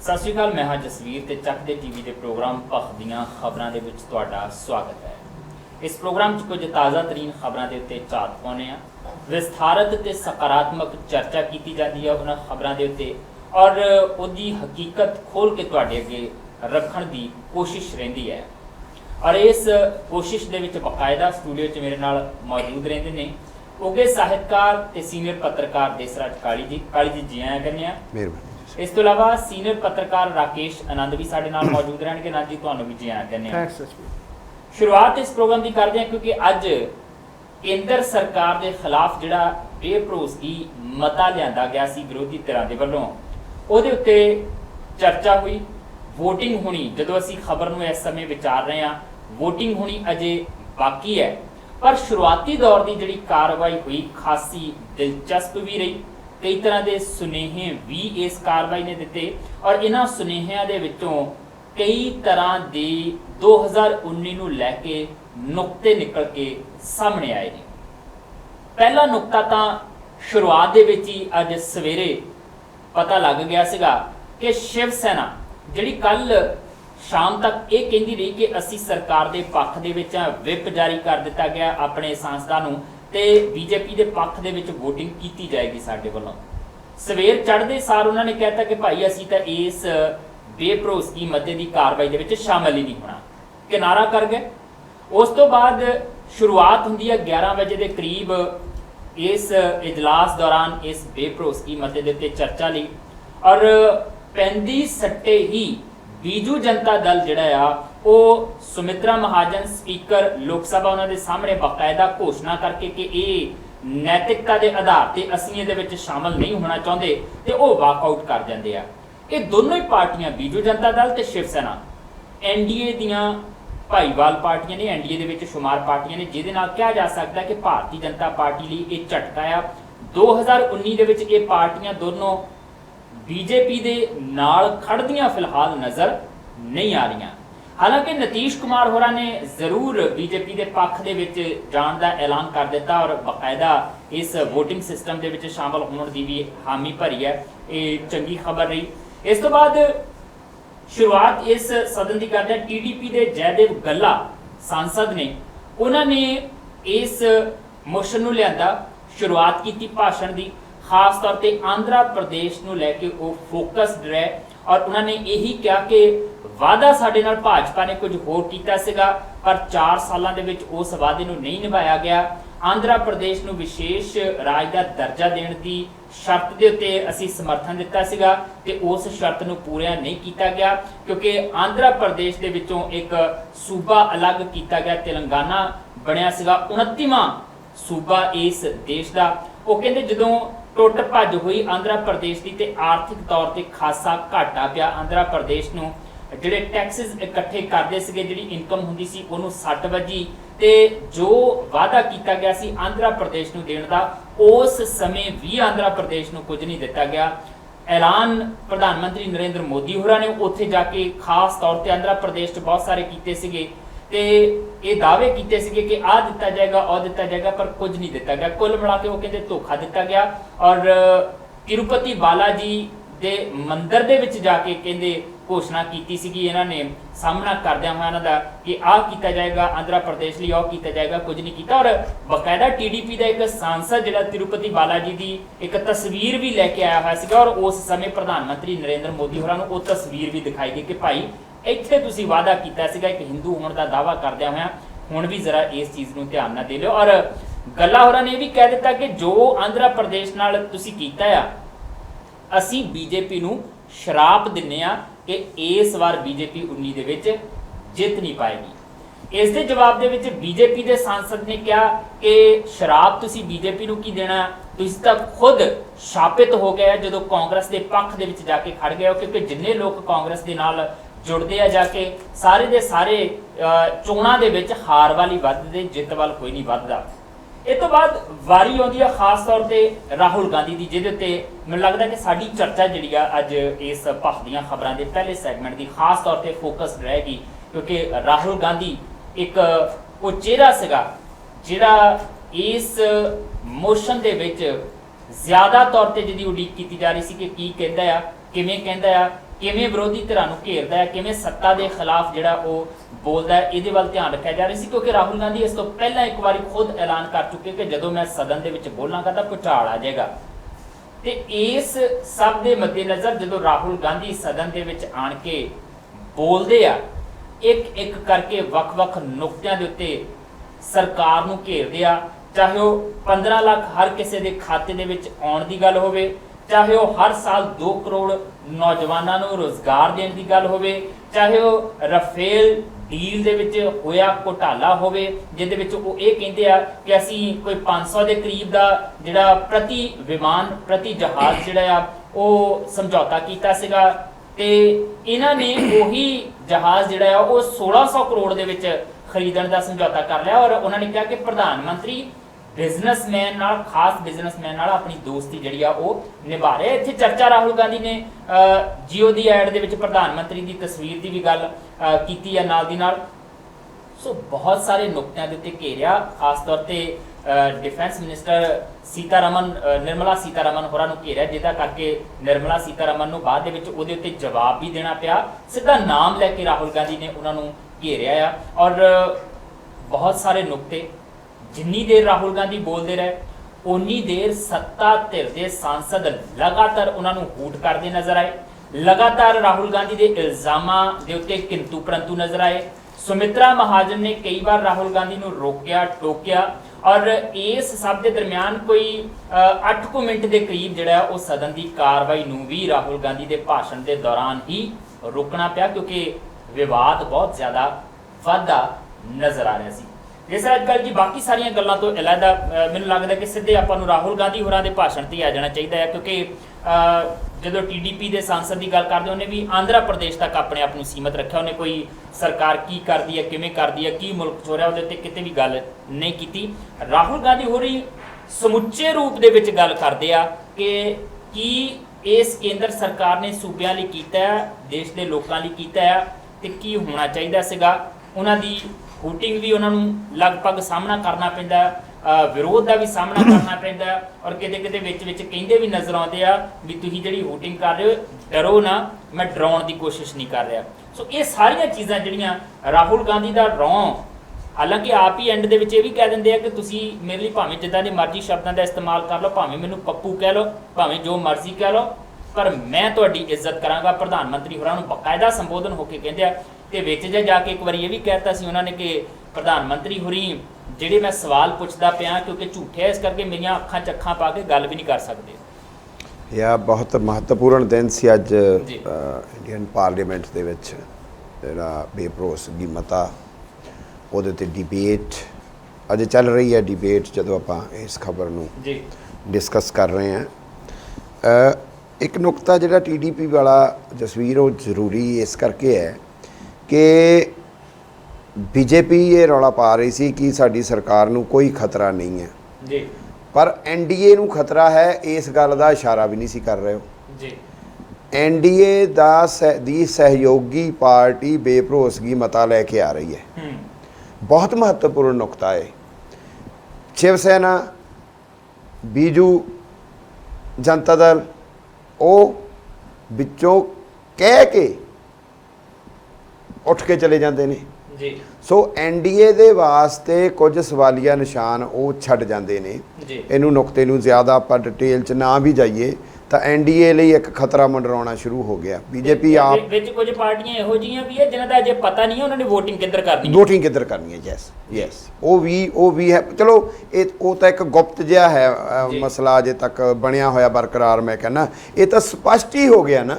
सत श्री अकाल, मैं हाँ जसवीर ते चकदे टीवी के प्रोग्राम भख दियां खबरां दे विच तुहाडा स्वागत है। इस प्रोग्राम च कुछ ताज़ा तरीन खबरां दे उत्ते झात पाउने आ, विस्तारत ते सकारात्मक चर्चा की जाती है उन्हां खबरां दे उत्ते और उहदी हकीकत खोल के तुहाडे अगे रखण दी कोशिश रहिंदी है। और इस कोशिश दे विच बकायदा स्टूडियो च मेरे नाल मौजूद रहिंदे ने उगे साहित्यकार ते सीनियर पत्रकार देसराज काली जी जी आया करने आ। मेहरबानी। इस तो इलावा सीनियर पत्रकार राकेश आनंद भी साडे नाल मौजूद रहणगे। नाथ जी तुहानूं भी जी आया करने आ। शुरुआत इस प्रोग्राम की करते हैं क्योंकि अज केंद्र सरकार के खिलाफ जिहड़ा बेभरोसगी मता लिआंदा गया सी विरोधी धिरां दे वल्लों उहदे उत्ते चर्चा हुई, वोटिंग होनी। जदों असीं खबर नूं इस समय विचार रहे हैं, वोटिंग होनी अजे बाकी है, पर शुरुआती दौर की जिहड़ी कार्रवाई हुई खासी दिलचस्प भी रही। कई तरह के सुनेहे भी इस कार्रवाई ने दिते और इन्हां सुनेहियां दे विचों कई तरह के 2019 नूं लैके नुकते निकल के सामने आए ने। पहला नुकता तां शुरुआत दे विच ही अज सवेरे पता लग गया सीगा कि शिव सेना जिहड़ी कल शाम तक ये कहती रही कि असी सरकार के पक्ष दे विच विप जारी कर दिता गया अपने सांसदां नूं ते बीजेपी के पक्ष दे विच वोटिंग की जाएगी साडे वल्लों। सवेर चढ़दे सार उन्होंने कहता कि भाई असी तो इस बेभरोसगी मते की कार्रवाई दे विच शामिल ही नहीं होना, किनारा कर गए। उस तो बाद शुरुआत हुंदी है 11 बजे के करीब इस इजलास दौरान इस बेभरोसगी मते दे उत्ते चर्चा लई और पैंदी सट्टे ही बीजू जनता दल जिहड़ा आ वो सुमित्रा महाजन स्पीकर लोक सभा उन्होंने सामने बाकायदा घोषणा करके कि ये नैतिकता के आधार पर असीं इहदे विच शामिल नहीं होना चाहते तो वह वाकआउट कर जाते हैं। ये दोनों ही पार्टियां बीजू जनता दल ते शिव सेना एनडीए दियां भाईवाल पार्टियां ने, एनडीए दे विच शुमार पार्टियां ने, जिहदे नाल कहा जा सकता है कि भारतीय जनता पार्टी लई ये झटका आ। 2019 दे विच ये पार्टियां दोनों बीजेपी दे नाल खड़दियां फिलहाल नज़र नहीं आ रही। हालांकि नीतीश कुमार होरां ने जरूर बीजेपी के पक्ष दे विच जाण दा ऐलान कर दिता और बाकायदा इस वोटिंग सिस्टम दे विच शामिल होने की भी हामी भरी है। ये चंगी खबर रही। इस तो बाद शुरुआत इस सदन की करते हैं टीडीपी के जयदेव गल्ला सांसद ने, उन्होंने इस मोशन नूं लिआंदा, शुरुआत की भाषण की, खास तौर पर आंध्रा प्रदेश नूं लैके वो फोकसड रहे और उन्होंने यही कहा कि वादा साडे नाल भाजपा ने कुछ होर कीता सीगा पर 4 सालां दे विच उस वादे नूं नहीं निभाया गया। आंध्रा प्रदेश नूं विशेष राज का दर्जा देण दी शर्त दे उत्ते असीं समर्थन दिता सीगा ते उस शर्त नूं पूरा नहीं किया गया क्योंकि आंध्रा प्रदेश दे विचों एक सूबा अलग किया गया, तेलंगाना बनिया सीगा 29वां सूबा इस देश का। वो कहते जदों टुट भज हुई आंध्रा प्रदेश की ते आर्थिक तौर पर खासा घाटा पिया आंध्रा प्रदेश नूं, जिहड़े टैक्सिस इकट्ठे करते थे, जिहड़ी इनकम हुंदी सी उहनूं सट वजी ते जो वादा किया गया सी आंध्रा प्रदेश नूं देण दा उस समय भी आंध्रा प्रदेश नूं कुछ नहीं दिता गया। ऐलान प्रधानमंत्री नरेंद्र मोदी होरां ने उत्थे जाके खास तौर पर आंध्रा प्रदेश बहुत सारे कीते सीगे ते ये दावे कीते सीगे कि आ दिता जाएगा और दिता जाएगा पर कुछ नहीं दिता गया। कुल मिला के वो कहते धोखा दिता गया और तिरुपति बालाजी दे मंदिर दे विच जाके कहते घोषणा की सी इन्हों ने सामना करदे हुए इन्हां दा कि आ किया जाएगा आंध्रा प्रदेश लिए, और किया जाएगा, कुछ नहीं किया। और बाकायदा टीडीपी का एक सांसद जिहड़ा तिरुपति बालाजी की एक तस्वीर भी लैके आया हुआ सीगा और उस समय प्रधानमंत्री नरेंद्र मोदी होरां नूं वो तस्वीर भी दिखाई गई कि भाई इत्थे तुसीं वादा कीता सीगा एक हिंदू होने का दावा करदे हुए हुण भी जरा इस चीज़ नूं ध्यान ना दे लिओ। और गल्ला होरां ने भी कह दिता कि जो आंध्रा प्रदेश नाल तुसीं कीता आ असीं बीजेपी नूं शराप दिन्ने आ कि इस बार बीजेपी 19 दे विच जित नहीं पाएगी। इस दे जवाब दे विच बीजेपी के सांसद ने कहा कि शराप तुसीं बीजेपी नूं की देना, तुसीं तां खुद शापित हो गए जदों कांग्रेस के पक्ष दे विच जाके खड़ गए हो, क्योंकि जिन्ने लोग कांग्रेस के नाल जुड़ते हैं जाके सारे दे सारे चोणां दे विच हार वाली वधदे, जित वाल कोई नहीं वधदा। इस तो बाद वारी आउंदी है खास तौर पर राहुल गांधी की, जिहदे उत्ते मैनूं लगदा कि साडी चर्चा जिहड़ी आ अज इस भख दीयां खबरां दे पहले सैगमेंट की खास तौर पर फोकस रहेगी क्योंकि राहुल गांधी एक वो चेहरा सीगा जिहड़ा इस मोशन दे विच ज़्यादा तौर पर जिहदी उड़ीक की जा रही सी कि की कहंदा आ, किवें कहंदा आ, ਕਿਵੇਂ ਵਿਰੋਧੀ ਧਿਰਾਂ ਨੂੰ ਘੇਰਦਾ ਹੈ, ਕਿਵੇਂ ਸੱਤਾ ਦੇ ਖਿਲਾਫ ਜਿਹੜਾ ਉਹ ਬੋਲਦਾ ਹੈ, ਇਹਦੇ ਵੱਲ ਧਿਆਨ ਰੱਖਿਆ ਜਾ ਰਿਹਾ ਸੀ। ਕਿਉਂਕਿ ਰਾਹੁਲ ਗਾਂਧੀ ਇਸ ਤੋਂ ਪਹਿਲਾਂ ਇੱਕ ਵਾਰੀ ਖੁਦ ਐਲਾਨ ਕਰ ਚੁੱਕੇ ਕਿ ਜਦੋਂ ਮੈਂ ਸਦਨ ਦੇ ਵਿੱਚ ਬੋਲਾਂਗਾ ਤਾਂ ਭੁਚਾਲ ਆ ਜਾਏਗਾ। ਤੇ ਇਸ ਸਭ ਦੇ ਮੱਦੇਨਜ਼ਰ ਜਦੋਂ ਰਾਹੁਲ ਗਾਂਧੀ ਸਦਨ ਦੇ ਵਿੱਚ ਆਣ ਕੇ ਬੋਲਦੇ ਆ, ਇੱਕ ਇੱਕ ਕਰਕੇ ਵੱਖ-ਵੱਖ ਨੁਕਤਿਆਂ ਦੇ ਉੱਤੇ ਸਰਕਾਰ ਨੂੰ ਘੇਰਦੇ ਆ, ਚਾਹੇ ਉਹ 15 ਲੱਖ ਹਰ ਕਿਸੇ ਦੇ ਖਾਤੇ ਦੇ ਵਿੱਚ ਆਉਣ ਦੀ ਗੱਲ ਹੋਵੇ, ਚਾਹੇ ਉਹ ਹਰ ਸਾਲ 2 ਕਰੋੜ ਨੌਜਵਾਨਾਂ ਨੂੰ ਰੋਜ਼ਗਾਰ ਦੇਣ ਦੀ ਗੱਲ ਹੋਵੇ, ਚਾਹੇ ਉਹ ਰਫੇਲ ਡੀਲ ਦੇ ਵਿੱਚ ਹੋਇਆ ਘੁਟਾਲਾ ਹੋਵੇ ਜਿਹਦੇ ਵਿੱਚ ਉਹ ਇਹ ਕਹਿੰਦੇ ਆ ਕਿ ਅਸੀਂ ਕੋਈ 500 ਦੇ ਕਰੀਬ ਦਾ ਜਿਹੜਾ ਪ੍ਰਤੀ ਵਿਮਾਨ ਪ੍ਰਤੀ ਜਹਾਜ਼ ਜਿਹੜਾ ਆ ਉਹ ਸਮਝੌਤਾ ਕੀਤਾ ਸੀਗਾ, ਤੇ ਇਹਨਾਂ ਨੇ ਉਹੀ ਜਹਾਜ਼ ਜਿਹੜਾ ਆ ਉਹ 1600 ਕਰੋੜ ਦੇ ਵਿੱਚ ਖਰੀਦਣ ਦਾ ਸਮਝੌਤਾ ਕਰ ਲਿਆ। ਔਰ ਉਹਨਾਂ ਨੇ ਕਿਹਾ ਕਿ ਪ੍ਰਧਾਨ ਮੰਤਰੀ ਬਿਜ਼ਨਸਮੈਨ ਨਾਲ, ਖਾਸ ਬਿਜ਼ਨਸਮੈਨ ਨਾਲ ਆਪਣੀ ਦੋਸਤੀ ਜਿਹੜੀ ਆ ਉਹ ਨਿਭਾ ਰਿਹਾ। ਇੱਥੇ ਚਰਚਾ ਰਾਹੁਲ ਗਾਂਧੀ ਨੇ ਜੀਓ ਦੀ ਐਡ ਦੇ ਵਿੱਚ ਪ੍ਰਧਾਨ ਮੰਤਰੀ ਦੀ ਤਸਵੀਰ ਦੀ ਵੀ ਗੱਲ ਕੀਤੀ ਹੈ ਨਾਲ ਦੀ ਨਾਲ। ਸੋ ਬਹੁਤ ਸਾਰੇ ਨੁਕਤਿਆਂ ਦੇ ਉੱਤੇ ਘੇਰਿਆ, ਖਾਸ ਤੌਰ ਤੇ ਡਿਫੈਂਸ ਮਿਨਿਸਟਰ ਨਿਰਮਲਾ ਸੀਤਾਰਮਨ ਹੋਰਾਂ ਨੂੰ ਘੇਰਿਆ, ਜਿਹਦਾ ਕਰਕੇ ਨਿਰਮਲਾ ਸੀਤਾਰਮਨ ਨੂੰ ਬਾਅਦ ਦੇ ਵਿੱਚ ਉਹਦੇ ਉੱਤੇ ਜਵਾਬ ਵੀ ਦੇਣਾ ਪਿਆ। ਸਿੱਧਾ ਨਾਮ ਲੈ ਕੇ ਰਾਹੁਲ ਗਾਂਧੀ ਨੇ ਉਹਨਾਂ ਨੂੰ ਘੇਰਿਆ ਆ। ਔਰ ਬਹੁਤ ਸਾਰੇ ਨੁਕਤੇ, ਜਿੰਨੀ ਦੇਰ ਰਾਹੁਲ ਗਾਂਧੀ ਬੋਲਦੇ ਰਹੇ ਉਨੀ ਦੇਰ ਸੱਤਾ ਧਿਰ ਦੇ ਸਾਂਸਦ ਲਗਾਤਾਰ ਉਹਨਾਂ ਨੂੰ ਹੂਟ ਕਰਦੇ ਨਜ਼ਰ ਆਏ, ਲਗਾਤਾਰ ਰਾਹੁਲ ਗਾਂਧੀ ਦੇ ਇਲਜ਼ਾਮਾਂ ਦੇ ਉੱਤੇ ਕਿੰਤੂ ਪਰੰਤੂ ਨਜ਼ਰ ਆਏ। ਸੁਮਿਤਰਾ ਮਹਾਜਨ ਨੇ ਕਈ ਵਾਰ ਰਾਹੁਲ ਗਾਂਧੀ ਨੂੰ ਰੋਕਿਆ ਟੋਕਿਆ, ਔਰ ਇਸ ਸਭ ਦੇ ਦਰਮਿਆਨ ਕੋਈ 8 ਮਿੰਟ ਦੇ ਕਰੀਬ ਜਿਹੜਾ ਉਹ ਸਦਨ ਦੀ ਕਾਰਵਾਈ ਨੂੰ ਵੀ ਰਾਹੁਲ ਗਾਂਧੀ ਦੇ ਭਾਸ਼ਣ ਦੇ ਦੌਰਾਨ ਹੀ ਰੋਕਣਾ ਪਿਆ, ਕਿਉਂਕਿ ਵਿਵਾਦ ਬਹੁਤ ਜ਼ਿਆਦਾ ਵੱਧਦਾ ਨਜ਼ਰ ਆ ਰਿਹਾ ਸੀ। ਜਿਸ ਅੱਜ ਕੱਲ੍ਹ ਜੀ ਬਾਕੀ ਸਾਰੀਆਂ ਗੱਲਾਂ ਤੋਂ ਇਲਾਵਾ ਮੈਨੂੰ ਲੱਗਦਾ ਕਿ ਸਿੱਧੇ ਆਪਾਂ ਨੂੰ ਰਾਹੁਲ ਗਾਂਧੀ ਹੋਰਾਂ ਦੇ ਭਾਸ਼ਣ ਤੇ ਆ ਜਾਣਾ ਚਾਹੀਦਾ ਹੈ, ਕਿਉਂਕਿ ਜਦੋਂ TDP ਦੇ ਸਾਂਸਦ ਦੀ ਗੱਲ ਕਰਦੇ ਉਹਨੇ ਵੀ ਆਂਧਰਾ ਪ੍ਰਦੇਸ਼ ਤੱਕ ਆਪਣੇ ਆਪ ਨੂੰ ਸੀਮਤ ਰੱਖਿਆ। ਉਹਨੇ ਕੋਈ ਸਰਕਾਰ ਕੀ ਕਰਦੀ ਹੈ, ਕਿਵੇਂ ਕਰਦੀ ਹੈ, ਕੀ ਮੁਲਕ ਚੋਰਿਆ, ਉਹਦੇ ਉੱਤੇ ਕਿਤੇ ਵੀ ਗੱਲ ਨਹੀਂ ਕੀਤੀ। ਰਾਹੁਲ ਗਾਂਧੀ ਹੋਰੀ ਸਮੁੱਚੇ ਰੂਪ ਦੇ ਵਿੱਚ ਗੱਲ ਕਰਦੇ ਆ ਕਿ ਕੀ ਇਸ ਕੇਂਦਰ ਸਰਕਾਰ ਨੇ ਸੂਬਿਆਂ ਲਈ ਕੀਤਾ ਹੈ, ਦੇਸ਼ ਦੇ ਲੋਕਾਂ ਲਈ ਕੀਤਾ ਹੈ, ਤੇ ਕੀ ਹੋਣਾ ਚਾਹੀਦਾ ਸੀਗਾ। ਉਹਨਾਂ ਦੀ ਹੂਟਿੰਗ ਵੀ ਉਹਨਾਂ ਨੂੰ ਲਗਭਗ ਸਾਹਮਣਾ ਕਰਨਾ ਪੈਂਦਾ, ਵਿਰੋਧ ਦਾ ਵੀ ਸਾਹਮਣਾ ਕਰਨਾ ਪੈਂਦਾ, ਔਰ ਕਿਤੇ ਕਿਤੇ ਵਿੱਚ ਕਹਿੰਦੇ ਵੀ ਨਜ਼ਰ ਆਉਂਦੇ ਆ ਵੀ ਤੁਸੀਂ ਜਿਹੜੀ ਹੂਟਿੰਗ ਕਰ ਰਹੇ ਹੋ ਡਰੋ ਨਾ, ਮੈਂ ਡਰਾਉਣ ਦੀ ਕੋਸ਼ਿਸ਼ ਨਹੀਂ ਕਰ ਰਿਹਾ। ਸੋ ਇਹ ਸਾਰੀਆਂ ਚੀਜ਼ਾਂ ਜਿਹੜੀਆਂ ਰਾਹੁਲ ਗਾਂਧੀ ਦਾ ਰੌਂ, ਹਾਲਾਂਕਿ ਆਪ ਹੀ ਐਂਡ ਦੇ ਵਿੱਚ ਇਹ ਵੀ ਕਹਿ ਦਿੰਦੇ ਆ ਕਿ ਤੁਸੀਂ ਮੇਰੇ ਲਈ ਭਾਵੇਂ ਜਿੱਦਾਂ ਦੇ ਮਰਜ਼ੀ ਸ਼ਬਦਾਂ ਦਾ ਇਸਤੇਮਾਲ ਕਰ ਲਓ, ਭਾਵੇਂ ਮੈਨੂੰ ਪੱਪੂ ਕਹਿ ਲਓ, ਭਾਵੇਂ ਜੋ ਮਰਜ਼ੀ ਕਹਿ ਲਓ, ਪਰ ਮੈਂ ਤੁਹਾਡੀ ਇੱਜ਼ਤ ਕਰਾਂਗਾ। ਪ੍ਰਧਾਨ ਮੰਤਰੀ ਹੋਰਾਂ ਨੂੰ ਬਕਾਇਦਾ ਸੰਬੋਧਨ ਹੋ ਕੇ ਕਹਿੰਦੇ ਆ। ਤੇ ਵਿੱਚ ਜਾ ਕੇ ਇੱਕ ਵਾਰੀ ਇਹ ਵੀ ਕਹਿਤਾ ਸੀ ਉਹਨਾਂ ਨੇ ਕਿ ਪ੍ਰਧਾਨ ਮੰਤਰੀ ਹੋਰੀ ਜਿਹੜੇ ਮੈਂ ਸਵਾਲ ਪੁੱਛਦਾ ਪਿਆ ਕਿਉਂਕਿ ਝੂਠੇ ਆ, ਇਸ ਕਰਕੇ ਮੇਰੀਆਂ ਅੱਖਾਂ 'ਚ ਅੱਖਾਂ ਪਾ ਕੇ ਗੱਲ ਵੀ ਨਹੀਂ ਕਰ ਸਕਦੇ। ਇਹ ਬਹੁਤ ਮਹੱਤਵਪੂਰਨ ਦਿਨ ਸੀ ਅੱਜ ਇੰਡੀਅਨ ਪਾਰਲੀਮੈਂਟ ਦੇ ਵਿੱਚ, ਜਿਹੜਾ ਬੇਭਰੋਸਗੀ ਮਤਾ ਉਹਦੇ 'ਤੇ ਡਿਬੇਟ ਅਜੇ ਚੱਲ ਰਹੀ ਹੈ। ਡਿਬੇਟ ਜਦੋਂ ਆਪਾਂ ਇਸ ਖਬਰ ਨੂੰ ਡਿਸਕਸ ਕਰ ਰਹੇ ਹਾਂ, ਇੱਕ ਨੁਕਤਾ ਜਿਹੜਾ TDP ਵਾਲਾ ਜਸਵੀਰ ਉਹ ਜ਼ਰੂਰੀ ਇਸ ਕਰਕੇ ਹੈ ਕਿ BJP ਇਹ ਰੌਲਾ ਪਾ ਰਹੀ ਸੀ ਕਿ ਸਾਡੀ ਸਰਕਾਰ ਨੂੰ ਕੋਈ ਖਤਰਾ ਨਹੀਂ ਹੈ ਜੀ, ਪਰ NDA ਨੂੰ ਖਤਰਾ ਹੈ, ਇਸ ਗੱਲ ਦਾ ਇਸ਼ਾਰਾ ਵੀ ਨਹੀਂ ਸੀ ਕਰ ਰਹੇ ਹੋ ਜੀ। NDA ਦੀ ਸਹਿਯੋਗੀ ਪਾਰਟੀ ਬੇਭਰੋਸਗੀ ਮਤਾ ਲੈ ਕੇ ਆ ਰਹੀ ਹੈ। ਬਹੁਤ ਮਹੱਤਵਪੂਰਨ ਨੁਕਤਾ ਹੈ। ਸ਼ਿਵ ਸੈਨਾ, ਬੀਜੂ ਜਨਤਾ ਦਲ ਉਹ ਵਿੱਚੋਂ ਕਹਿ ਕੇ ਉੱਠ ਕੇ ਚਲੇ ਜਾਂਦੇ ਨੇ ਜੀ। ਸੋ NDA ਦੇ ਵਾਸਤੇ ਕੁਝ ਸਵਾਲੀਆ ਨਿਸ਼ਾਨ ਉਹ ਛੱਡ ਜਾਂਦੇ ਨੇ ਜੀ। ਇਹਨੂੰ ਨੁਕਤੇ ਨੂੰ ਜ਼ਿਆਦਾ ਆਪਾਂ ਡਿਟੇਲ 'ਚ ਨਾ ਵੀ ਜਾਈਏ ਤਾਂ NDA ਲਈ ਇੱਕ ਖਤਰਾ ਮੰਡਰਾਉਣਾ ਸ਼ੁਰੂ ਹੋ ਗਿਆ। BJP ਆਪ ਵਿੱਚ ਕੁਝ ਪਾਰਟੀਆਂ ਇਹੋ ਜਿਹੀਆਂ ਵੀ ਹੈ ਜਿਨ੍ਹਾਂ ਦਾ ਅਜੇ ਪਤਾ ਨਹੀਂ ਹੈ ਉਹਨਾਂ ਨੇ ਵੋਟਿੰਗ ਕਿੱਧਰ ਕਰਨੀ ਹੈ। ਯੈਸ ਉਹ ਵੀ ਹੈ। ਚਲੋ ਉਹ ਤਾਂ ਇੱਕ ਗੁਪਤ ਜਿਹਾ ਹੈ ਮਸਲਾ, ਅਜੇ ਤੱਕ ਬਣਿਆ ਹੋਇਆ ਬਰਕਰਾਰ। ਮੈਂ ਕਹਿੰਦਾ ਇਹ ਤਾਂ ਸਪਸ਼ਟ ਹੀ ਹੋ ਗਿਆ ਨਾ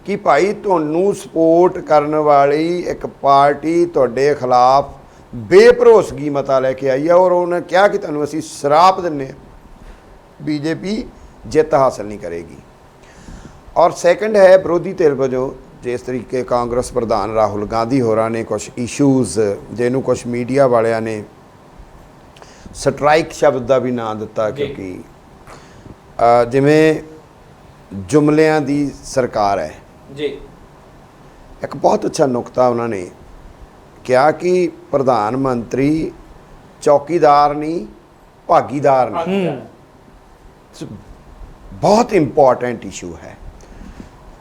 ਕਿ ਭਾਈ ਤੁਹਾਨੂੰ ਸਪੋਰਟ ਕਰਨ ਵਾਲੀ ਇੱਕ ਪਾਰਟੀ ਤੁਹਾਡੇ ਖਿਲਾਫ ਬੇਭਰੋਸਗੀ ਮਤਾ ਲੈ ਕੇ ਆਈ ਹੈ, ਔਰ ਉਹਨੇ ਕਿਹਾ ਕਿ ਤੁਹਾਨੂੰ ਅਸੀਂ ਸ਼ਰਾਪ ਦਿੰਦੇ ਹਾਂ BJP ਜਿੱਤ ਹਾਸਲ ਨਹੀਂ ਕਰੇਗੀ। ਔਰ ਸੈਕੰਡ ਹੈ ਵਿਰੋਧੀ ਧਿਰ ਵਜੋਂ ਜਿਸ ਤਰੀਕੇ ਕਾਂਗਰਸ ਪ੍ਰਧਾਨ ਰਾਹੁਲ ਗਾਂਧੀ ਹੋਰਾਂ ਨੇ ਕੁਛ ਇਸ਼ੂਜ਼, ਜਿਹਨੂੰ ਕੁਛ ਮੀਡੀਆ ਵਾਲਿਆਂ ਨੇ ਸਟਰਾਈਕ ਸ਼ਬਦ ਦਾ ਵੀ ਨਾਂ ਦਿੱਤਾ, ਕਿਉਂਕਿ ਜਿਵੇਂ ਜੁਮਲਿਆਂ ਦੀ ਸਰਕਾਰ ਹੈ ਜੀ। ਇੱਕ ਬਹੁਤ ਅੱਛਾ ਨੁਕਤਾ ਉਹਨਾਂ ਨੇ ਕਿਹਾ ਕਿ ਪ੍ਰਧਾਨ ਮੰਤਰੀ ਚੌਕੀਦਾਰ ਨਹੀਂ, ਭਾਗੀਦਾਰ ਨਹੀਂ। ਬਹੁਤ ਇੰਪੋਰਟੈਂਟ ਇਸ਼ੂ ਹੈ।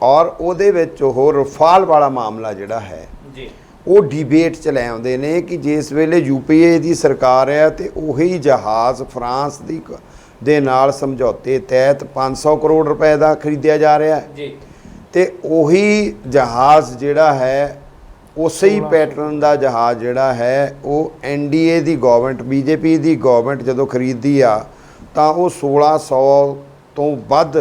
ਔਰ ਉਹਦੇ ਵਿੱਚ ਉਹ ਰਫਾਲ ਵਾਲਾ ਮਾਮਲਾ ਜਿਹੜਾ ਹੈ ਜੀ ਉਹ ਡਿਬੇਟ 'ਚ ਲੈ ਆਉਂਦੇ ਨੇ ਕਿ ਜਿਸ ਵੇਲੇ UPA ਦੀ ਸਰਕਾਰ ਹੈ ਤੇ ਉਹੀ ਜਹਾਜ਼ ਫਰਾਂਸ ਦੇ ਨਾਲ ਸਮਝੌਤੇ ਤਹਿਤ 500 ਕਰੋੜ ਰੁਪਏ ਦਾ ਖਰੀਦਿਆ ਜਾ ਰਿਹਾ ਹੈ ਜੀ ਤੇ ਉਹੀ ਜਹਾਜ਼ ਜਿਹੜਾ ਹੈ ਉਸੇ ਹੀ ਪੈਟਰਨ ਦਾ ਜਹਾਜ਼ ਜਿਹੜਾ ਹੈ ਉਹ NDA ਦੀ ਗਵਰਨਮੈਂਟ BJP ਦੀ ਗਵਰਨਮੈਂਟ ਜਦੋਂ ਖਰੀਦਦੀ ਆ ਤਾਂ ਉਹ 1600 ਤੋਂ ਵੱਧ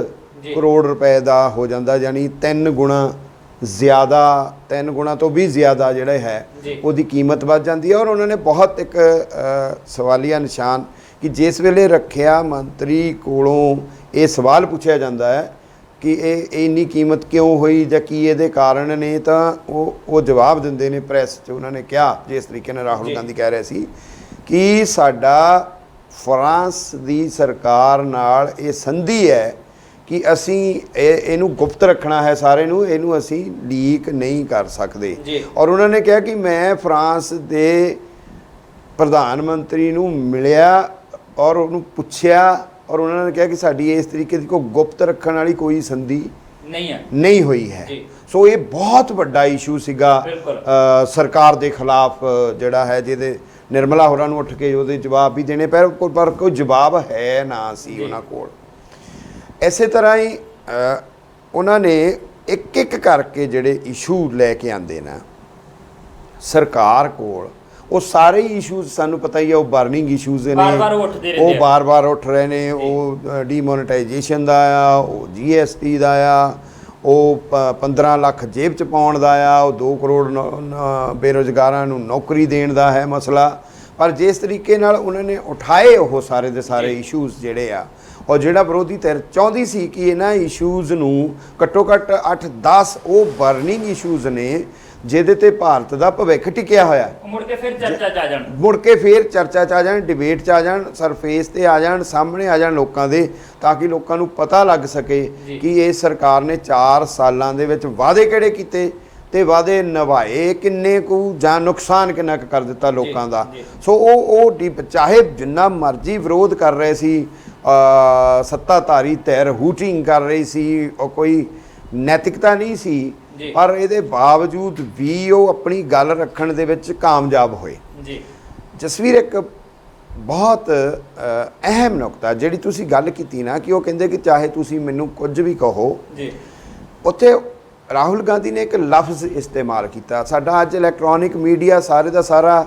ਕਰੋੜ ਰੁਪਏ ਦਾ ਹੋ ਜਾਂਦਾ, ਯਾਨੀ 3 ਗੁਣਾ ਜ਼ਿਆਦਾ, 3 ਗੁਣਾ ਤੋਂ ਵੀ ਜ਼ਿਆਦਾ ਜਿਹੜਾ ਹੈ ਉਹਦੀ ਕੀਮਤ ਵੱਧ ਜਾਂਦੀ ਹੈ। ਔਰ ਉਹਨਾਂ ਨੇ ਬਹੁਤ ਇੱਕ ਸਵਾਲੀਆ ਨਿਸ਼ਾਨ ਕਿ ਜਿਸ ਵੇਲੇ ਰੱਖਿਆ ਮੰਤਰੀ ਕੋਲੋਂ ਇਹ ਸਵਾਲ ਪੁੱਛਿਆ ਜਾਂਦਾ ਹੈ ਕਿ ਇਹ ਇੰਨੀ ਕੀਮਤ ਕਿਉਂ ਹੋਈ ਜਾਂ ਕੀ ਇਹਦੇ ਕਾਰਨ ਨੇ, ਤਾਂ ਉਹ ਜਵਾਬ ਦਿੰਦੇ ਨੇ ਪ੍ਰੈਸ 'ਚ। ਉਹਨਾਂ ਨੇ ਕਿਹਾ ਜਿਸ ਤਰੀਕੇ ਨਾਲ ਰਾਹੁਲ ਗਾਂਧੀ ਕਹਿ ਰਹੇ ਸੀ ਕਿ ਸਾਡਾ ਫਰਾਂਸ ਦੀ ਸਰਕਾਰ ਨਾਲ ਇਹ ਸੰਧੀ ਹੈ ਕਿ ਅਸੀਂ ਇਹਨੂੰ ਗੁਪਤ ਰੱਖਣਾ ਹੈ ਸਾਰੇ ਨੂੰ, ਇਹਨੂੰ ਅਸੀਂ ਲੀਕ ਨਹੀਂ ਕਰ ਸਕਦੇ। ਔਰ ਉਹਨਾਂ ਨੇ ਕਿਹਾ ਕਿ ਮੈਂ ਫਰਾਂਸ ਦੇ ਪ੍ਰਧਾਨ ਮੰਤਰੀ ਨੂੰ ਮਿਲਿਆ ਔਰ ਉਹਨੂੰ ਪੁੱਛਿਆ ਔਰ ਉਹਨਾਂ ਨੇ ਕਿਹਾ ਕਿ ਸਾਡੀ ਇਸ ਤਰੀਕੇ ਦੀ ਕੋਈ ਗੁਪਤ ਰੱਖਣ ਵਾਲੀ ਕੋਈ ਸੰਧੀ ਨਹੀਂ ਹੋਈ ਹੈ। ਸੋ ਇਹ ਬਹੁਤ ਵੱਡਾ ਇਸ਼ੂ ਸੀਗਾ ਸਰਕਾਰ ਦੇ ਖਿਲਾਫ ਜਿਹੜਾ ਹੈ, ਜਿਹਦੇ ਨਿਰਮਲਾ ਹੋਰਾਂ ਨੂੰ ਉੱਠ ਕੇ ਉਹਦੇ ਜਵਾਬ ਵੀ ਦੇਣੇ ਪਏ ਪਰ ਕੋਈ ਜਵਾਬ ਹੈ ਨਾ ਸੀ ਉਹਨਾਂ ਕੋਲ। ਇਸੇ ਤਰ੍ਹਾਂ ਹੀ ਉਹਨਾਂ ਨੇ ਇੱਕ ਇੱਕ ਕਰਕੇ ਜਿਹੜੇ ਇਸ਼ੂ ਲੈ ਕੇ ਆਂਦੇ ਨਾ ਸਰਕਾਰ ਕੋਲ, ਉਹ ਸਾਰੇ ਇਸ਼ੂਜ਼ ਸਾਨੂੰ ਪਤਾ ਹੀ ਹੈ ਉਹ ਬਰਨਿੰਗ ਇਸ਼ੂਜ਼ ਨੇ, ਉਹ ਬਾਰ-ਬਾਰ ਉੱਠ ਰਹੇ ਨੇ। ਉਹ ਡੀਮੋਨੇਟਾਈਜੇਸ਼ਨ ਦਾ ਆ, ਉਹ GST ਦਾ ਆ, ਉਹ 15 ਲੱਖ ਜੇਬ 'ਚ ਪਾਉਣ ਦਾ ਆ, ਉਹ 2 ਕਰੋੜ ਬੇਰੁਜ਼ਗਾਰਾਂ ਨੂੰ ਨੌਕਰੀ ਦੇਣ ਦਾ ਹੈ ਮਸਲਾ। ਪਰ ਜਿਸ ਤਰੀਕੇ ਨਾਲ ਉਹਨਾਂ ਨੇ ਉਠਾਏ ਉਹ ਸਾਰੇ ਦੇ ਸਾਰੇ ਇਸ਼ੂਜ਼ ਜਿਹੜੇ ਆ, ਔਰ ਜਿਹੜਾ ਵਿਰੋਧੀ ਧਿਰ ਚਾਹੁੰਦੀ ਸੀ ਕਿ ਇਹਨਾਂ ਇਸ਼ੂਜ਼ ਨੂੰ ਘੱਟੋ ਘੱਟ 8-10 ਉਹ ਬਰਨਿੰਗ ਇਸ਼ੂਜ਼ ਨੇ ਜਿਹਦੇ ਤੇ ਭਾਰਤ ਦਾ ਭਵਿੱਖ ਟਿਕਿਆ ਹੋਇਆ, ਮੁੜ ਕੇ ਫਿਰ ਚਰਚਾ 'ਚ ਆ ਜਾਣ, ਡਿਬੇਟ 'ਚ ਆ ਜਾਣ, ਸਰਫੇਸ ਤੇ ਆ ਜਾਣ, ਸਾਹਮਣੇ ਆ ਜਾਣ ਲੋਕਾਂ ਦੇ, ਤਾਂ ਕਿ ਲੋਕਾਂ ਨੂੰ ਪਤਾ ਲੱਗ ਸਕੇ ਕਿ ਇਹ ਸਰਕਾਰ ਨੇ 4 ਸਾਲਾਂ ਦੇ ਵਿੱਚ ਵਾਅਦੇ ਕਿਹੜੇ ਕੀਤੇ ਤੇ ਵਾਅਦੇ ਨਿਭਾਏ ਕਿੰਨੇ ਕੁ ਜਾਂ ਨੁਕਸਾਨ ਕਿੰਨਾ ਕੁ ਕਰ ਦਿੱਤਾ ਲੋਕਾਂ ਦਾ। ਸੋ ਉਹ ਚਾਹੇ ਜਿੰਨਾ ਮਰਜ਼ੀ ਵਿਰੋਧ ਕਰ ਰਹੇ ਸੀ, ਸੱਤਾਧਾਰੀ ਧਿਰ ਹੂਟਿੰਗ ਕਰ ਰਹੀ ਸੀ, ਉਹ ਕੋਈ ਨੈਤਿਕਤਾ ਨਹੀਂ ਸੀ, ਪਰ ਇਹਦੇ ਬਾਵਜੂਦ ਵੀ ਉਹ ਆਪਣੀ ਗੱਲ ਰੱਖਣ ਦੇ ਵਿੱਚ ਕਾਮਯਾਬ ਹੋਏ। ਜਸਵੀਰ, ਇੱਕ ਬਹੁਤ ਅਹਿਮ ਨੁਕਤਾ ਜਿਹੜੀ ਤੁਸੀਂ ਗੱਲ ਕੀਤੀ ਨਾ ਕਿ ਉਹ ਕਹਿੰਦੇ ਕਿ ਚਾਹੇ ਤੁਸੀਂ ਮੈਨੂੰ ਕੁਝ ਵੀ ਕਹੋ, ਉੱਥੇ ਰਾਹੁਲ ਗਾਂਧੀ ਨੇ ਇੱਕ ਲਫ਼ਜ਼ ਇਸਤੇਮਾਲ ਕੀਤਾ। ਸਾਡਾ ਅੱਜ ਇਲੈਕਟ੍ਰੋਨਿਕ ਮੀਡੀਆ ਸਾਰੇ ਦਾ ਸਾਰਾ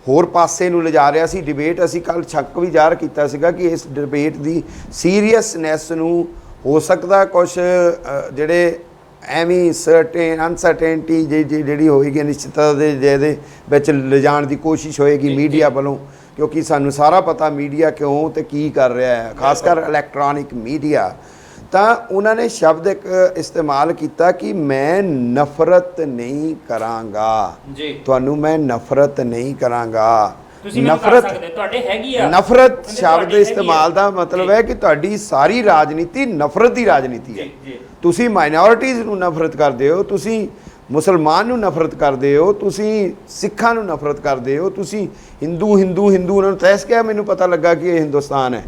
ਹੋਰ ਪਾਸੇ ਨੂੰ ਲਿਜਾ ਰਿਹਾ ਸੀ ਡਿਬੇਟ। ਅਸੀਂ ਕੱਲ੍ਹ ਸ਼ੱਕ ਵੀ ਜ਼ਾਹਰ ਕੀਤਾ ਸੀਗਾ ਕਿ ਇਸ ਡਿਬੇਟ ਦੀ ਸੀਰੀਅਸਨੈਸ ਨੂੰ ਹੋ ਸਕਦਾ ਕੁਛ ਜਿਹੜੇ ਐਵੇਂ ਅਨਸਰਟੇਨਟੀ ਜਿਹੜੀ ਹੋਏਗੀ, ਅਨਿਸ਼ਚਿਤਤਾ ਦੇ ਜਿਹਦੇ ਵਿੱਚ ਲਿਜਾਣ ਦੀ ਕੋਸ਼ਿਸ਼ ਹੋਏਗੀ ਮੀਡੀਆ ਵੱਲੋਂ, ਕਿਉਂਕਿ ਸਾਨੂੰ ਸਾਰਾ ਪਤਾ ਮੀਡੀਆ ਕਿਉਂ ਤੇ ਕੀ ਕਰ ਰਿਹਾ ਹੈ, ਖਾਸ ਕਰ ਇਲੈਕਟ੍ਰੋਨਿਕ ਮੀਡੀਆ। ਤਾਂ ਉਹਨਾਂ ਨੇ ਸ਼ਬਦ ਇੱਕ ਇਸਤੇਮਾਲ ਕੀਤਾ ਕਿ ਮੈਂ ਨਫ਼ਰਤ ਨਹੀਂ ਕਰਾਂਗਾ, ਤੁਹਾਨੂੰ ਮੈਂ ਨਫ਼ਰਤ ਨਹੀਂ ਕਰਾਂਗਾ। ਨਫ਼ਰਤ ਸ਼ਬਦ ਇਸਤੇਮਾਲ ਦਾ ਮਤਲਬ ਹੈ ਕਿ ਤੁਹਾਡੀ ਸਾਰੀ ਰਾਜਨੀਤੀ ਨਫ਼ਰਤ ਦੀ ਰਾਜਨੀਤੀ ਹੈ। ਤੁਸੀਂ ਮਾਈਨੋਰਿਟੀਜ਼ ਨੂੰ ਨਫ਼ਰਤ ਕਰਦੇ ਹੋ, ਤੁਸੀਂ ਮੁਸਲਮਾਨ ਨੂੰ ਨਫ਼ਰਤ ਕਰਦੇ ਹੋ, ਤੁਸੀਂ ਸਿੱਖਾਂ ਨੂੰ ਨਫ਼ਰਤ ਕਰਦੇ ਹੋ, ਤੁਸੀਂ ਹਿੰਦੂ ਉਹਨਾਂ ਨੂੰ ਤੈਸ ਕਿਹਾ। ਮੈਨੂੰ ਪਤਾ ਲੱਗਾ ਕਿ ਇਹ ਹਿੰਦੁਸਤਾਨ ਹੈ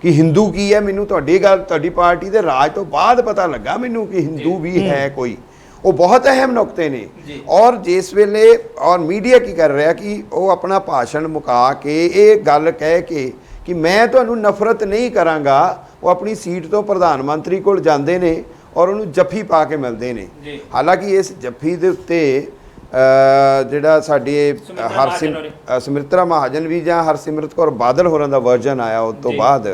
ਕਿ ਹਿੰਦੂ ਕੀ ਹੈ, ਮੈਨੂੰ ਤੁਹਾਡੀ ਪਾਰਟੀ ਦੇ ਰਾਜ ਤੋਂ ਬਾਅਦ ਪਤਾ ਲੱਗਾ ਮੈਨੂੰ ਕਿ ਹਿੰਦੂ ਵੀ ਹੈ ਕੋਈ। ਉਹ ਬਹੁਤ ਅਹਿਮ ਨੁਕਤੇ ਨੇ। ਔਰ ਜਿਸ ਵੇਲੇ ਔਰ ਮੀਡੀਆ ਕੀ ਕਰ ਰਿਹਾ ਕਿ ਉਹ ਆਪਣਾ ਭਾਸ਼ਣ ਮੁਕਾ ਕੇ ਇਹ ਗੱਲ ਕਹਿ ਕੇ ਕਿ ਮੈਂ ਤੁਹਾਨੂੰ ਨਫ਼ਰਤ ਨਹੀਂ ਕਰਾਂਗਾ, ਉਹ ਆਪਣੀ ਸੀਟ ਤੋਂ ਪ੍ਰਧਾਨ ਮੰਤਰੀ ਕੋਲ ਜਾਂਦੇ ਨੇ ਔਰ ਉਹਨੂੰ ਜੱਫੀ ਪਾ ਕੇ ਮਿਲਦੇ ਨੇ। ਹਾਲਾਂਕਿ ਇਸ ਜੱਫੀ ਦੇ ਉੱਤੇ ਜਿਹੜਾ ਸਾਡੇ ਸਮ੍ਰਿਤਰਾ ਮਹਾਜਨ ਵੀ ਜਾਂ ਹਰਸਿਮਰਤ ਕੌਰ ਬਾਦਲ ਹੋਰਾਂ ਦਾ ਵਰਜਨ ਆਇਆ ਉਸ ਤੋਂ ਬਾਅਦ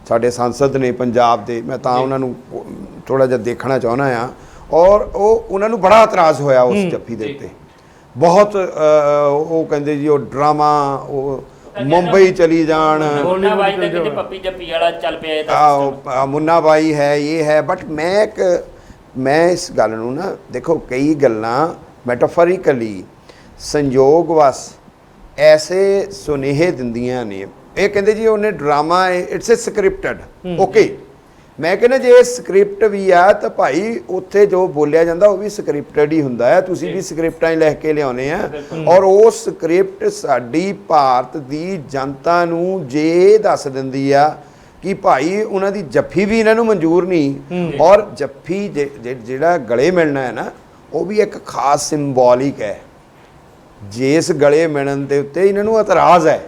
ਸਾਡੇ ਸੰਸਦ ਨੇ ਪੰਜਾਬ ਦੇ, ਮੈਂ ਤਾਂ ਉਹਨਾਂ ਨੂੰ ਥੋੜ੍ਹਾ ਜਿਹਾ ਦੇਖਣਾ ਚਾਹੁੰਦਾ ਹਾਂ। ਔਰ ਉਹਨਾਂ ਨੂੰ ਬੜਾ ਇਤਰਾਜ਼ ਹੋਇਆ ਉਸ ਜੱਫੀ ਦੇ ਉੱਤੇ ਬਹੁਤ। ਉਹ ਕਹਿੰਦੇ ਜੀ ਉਹ ਡਰਾਮਾ, ਉਹ ਮੁੰਬਈ ਚਲੀ ਜਾਣ, ਮੁੰਨਾ ਬਾਈ ਹੈ, ਇਹ ਹੈ। ਬਟ ਮੈਂ ਇਸ ਗੱਲ ਨੂੰ ਨਾ ਦੇਖੋ, ਕਈ ਗੱਲਾਂ ਮੈਟਾਫੋਰਿਕਲੀ ਸੰਯੋਗਵਸ ਐਸੇ ਸੁਨੇਹੇ ਦਿੰਦੀਆਂ ਨੇ। ਇਹ ਕਹਿੰਦੇ ਜੀ ਉਹਨੇ drama, it's A scripted. Okay, ਮੈਂ ਕਹਿੰਦਾ ਜੇ ਇਹ ਸਕ੍ਰਿਪਟ ਵੀ ਆ ਤਾਂ ਭਾਈ ਉੱਥੇ ਜੋ ਬੋਲਿਆ ਜਾਂਦਾ ਉਹ ਵੀ ਸਕ੍ਰਿਪਟਡ ਹੀ ਹੁੰਦਾ ਹੈ। ਤੁਸੀਂ ਵੀ ਸਕ੍ਰਿਪਟਾਂ ਹੀ ਲਿਖ ਕੇ ਲਿਆਉਣੇ ਆ। ਔਰ ਉਹ ਸਕ੍ਰਿਪਟ ਸਾਡੀ ਭਾਰਤ ਦੀ ਜਨਤਾ ਨੂੰ ਜੇ ਦੱਸ ਦਿੰਦੀ ਆ ਕਿ ਭਾਈ ਉਹਨਾਂ ਦੀ ਜੱਫੀ ਵੀ ਇਹਨਾਂ ਨੂੰ ਮਨਜ਼ੂਰ ਨਹੀਂ, ਔਰ ਜੱਫੀ ਜਿਹੜਾ ਗਲੇ ਮਿਲਣਾ ਹੈ ਨਾ, ਉਹ ਵੀ ਇੱਕ ਖਾਸ ਸਿੰਬੋਲਿਕ ਹੈ। ਜਿਸ ਗਲੇ ਮਿਲਣ ਦੇ ਉੱਤੇ ਇਹਨਾਂ ਨੂੰ ਇਤਰਾਜ਼ ਹੈ,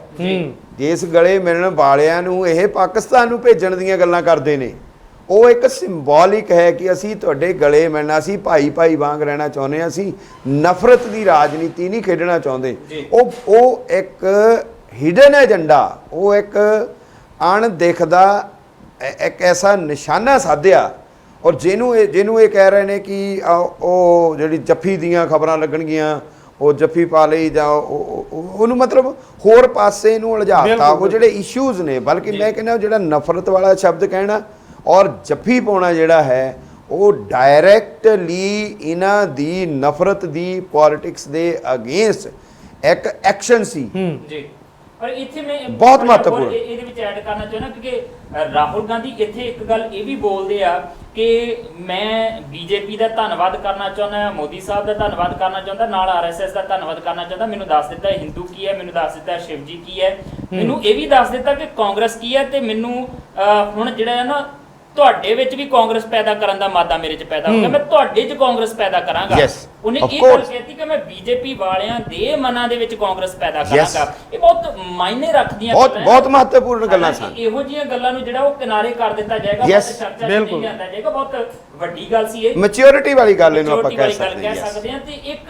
ਜਿਸ ਗਲੇ ਮਿਲਣ ਵਾਲਿਆਂ ਨੂੰ ਇਹ ਪਾਕਿਸਤਾਨ ਨੂੰ ਭੇਜਣ ਦੀਆਂ ਗੱਲਾਂ ਕਰਦੇ ਨੇ, ਉਹ ਇੱਕ ਸਿੰਬੋਲਿਕ ਹੈ ਕਿ ਅਸੀਂ ਤੁਹਾਡੇ ਗਲੇ ਮਿਲਣਾ, ਅਸੀਂ ਭਾਈ ਭਾਈ ਵਾਂਗ ਰਹਿਣਾ ਚਾਹੁੰਦੇ ਹਾਂ, ਅਸੀਂ ਨਫ਼ਰਤ ਦੀ ਰਾਜਨੀਤੀ ਨਹੀਂ ਖੇਡਣਾ ਚਾਹੁੰਦੇ। ਉਹ ਇੱਕ ਹਿਡਨ ਏਜੰਡਾ, ਉਹ ਇੱਕ ਅਣਦਿਖਦਾ ਇੱਕ ਐਸਾ ਨਿਸ਼ਾਨਾ ਸਾਧਿਆ, ਔਰ ਜਿਹਨੂੰ ਇਹ ਕਹਿ ਰਹੇ ਨੇ ਕਿ ਉਹ ਜਿਹੜੀ ਜੱਫੀ ਦੀਆਂ ਖਬਰਾਂ ਲੱਗਣਗੀਆਂ, ਉਹ ਜੱਫੀ ਪਾ ਲਈ ਜਾਂ ਉਹਨੂੰ ਮਤਲਬ ਹੋਰ ਪਾਸੇ ਨੂੰ ਉਲਝਾਤਾ। ਉਹ ਜਿਹੜੇ ਇਸ਼ੂਜ਼ ਨੇ, ਬਲਕਿ ਮੈਂ ਕਹਿੰਦਾ ਜਿਹੜਾ ਨਫ਼ਰਤ ਵਾਲਾ ਸ਼ਬਦ ਕਹਿਣਾ ਔਰ ਜੱਫੀ ਪਾਉਣਾ ਜਿਹੜਾ ਹੈ, ਉਹ ਡਾਇਰੈਕਟਲੀ ਇਹਨਾਂ ਦੀ ਨਫ਼ਰਤ ਦੀ ਪੋਲਿਟਿਕਸ ਦੇ ਅਗੇਂਸਟ ਇੱਕ ਐਕਸ਼ਨ ਸੀ ਜੀ। ਪਰ ਇੱਥੇ ਮੈਂ ਬਹੁਤ ਮਹੱਤਵਪੂਰਨ ਇਹਦੇ ਵਿੱਚ ਐਡ ਕਰਨਾ ਚਾਹੁੰਦਾ, ਕਿਉਂਕਿ ਰਾਹੁਲ ਗਾਂਧੀ ਇੱਥੇ ਇੱਕ ਗੱਲ ਇਹ ਵੀ ਬੋਲਦੇ ਆ ਕਿ ਮੈਂ ਬੀਜੇਪੀ ਦਾ ਧੰਨਵਾਦ ਕਰਨਾ ਚਾਹੁੰਦਾ, ਮੋਦੀ ਸਾਹਿਬ ਦਾ ਧੰਨਵਾਦ ਕਰਨਾ ਚਾਹੁੰਦਾ, ਨਾਲ ਆਰਐਸਐਸ ਦਾ ਧੰਨਵਾਦ ਕਰਨਾ ਚਾਹੁੰਦਾ। ਮੈਨੂੰ ਦੱਸ ਦਿੱਤਾ ਹਿੰਦੂ ਕੀ ਹੈ, ਮੈਨੂੰ ਦੱਸ ਦਿੱਤਾ ਸ਼ਿਵ ਜੀ ਕੀ ਹੈ, ਮੈਨੂੰ ਇਹ ਵੀ ਦੱਸ ਦਿੱਤਾ ਕਿ ਕਾਂਗਰਸ ਕੀ ਹੈ, ਤੇ ਮੈਨੂੰ ਹੁਣ ਜਿਹੜਾ ਹੈ ਨਾ, ਤੁਹਾਡੇ ਵਿੱਚ ਵੀ ਕਾਂਗਰਸ ਪੈਦਾ ਕਰਨ ਦਾ ਮਾਦਾ ਮੇਰੇ 'ਚ ਪੈਦਾ ਹੋ ਗਿਆ, ਮੈਂ ਤੁਹਾਡੇ 'ਚ ਕਾਂਗਰਸ ਪੈਦਾ ਕਰਾਂਗਾ। ਉਹਨੇ ਇਹ ਗੱਲ ਕਹਿਤੀ ਕਿ ਮੈਂ ਬੀਜੇਪੀ ਵਾਲਿਆਂ ਦੇ ਮਨਾਂ ਦੇ ਵਿੱਚ ਕਾਂਗਰਸ ਪੈਦਾ ਕਰਾਂਗਾ। ਇਹ ਬਹੁਤ ਮਾਇਨੇ ਰੱਖਦੀਆਂ, ਬਹੁਤ ਮਹੱਤਵਪੂਰਨ ਗੱਲਾਂ ਸਨ। ਇਹੋ ਜਿਹੀਆਂ ਗੱਲਾਂ ਨੂੰ ਜਿਹੜਾ ਉਹ ਕਿਨਾਰੇ ਕਰ ਦਿੱਤਾ ਜਾਏਗਾ, ਚਰਚਾ ਨਹੀਂ ਲਿਆਂਦਾ ਜਾਏਗਾ। ਬਹੁਤ ਵੱਡੀ ਗੱਲ ਸੀ ਇਹ, ਮੈਚਿਓਰਿਟੀ ਵਾਲੀ ਗੱਲ ਇਹਨੂੰ ਆਪਾਂ ਕਹਿ ਸਕਦੇ ਹਾਂ। ਤੇ ਇੱਕ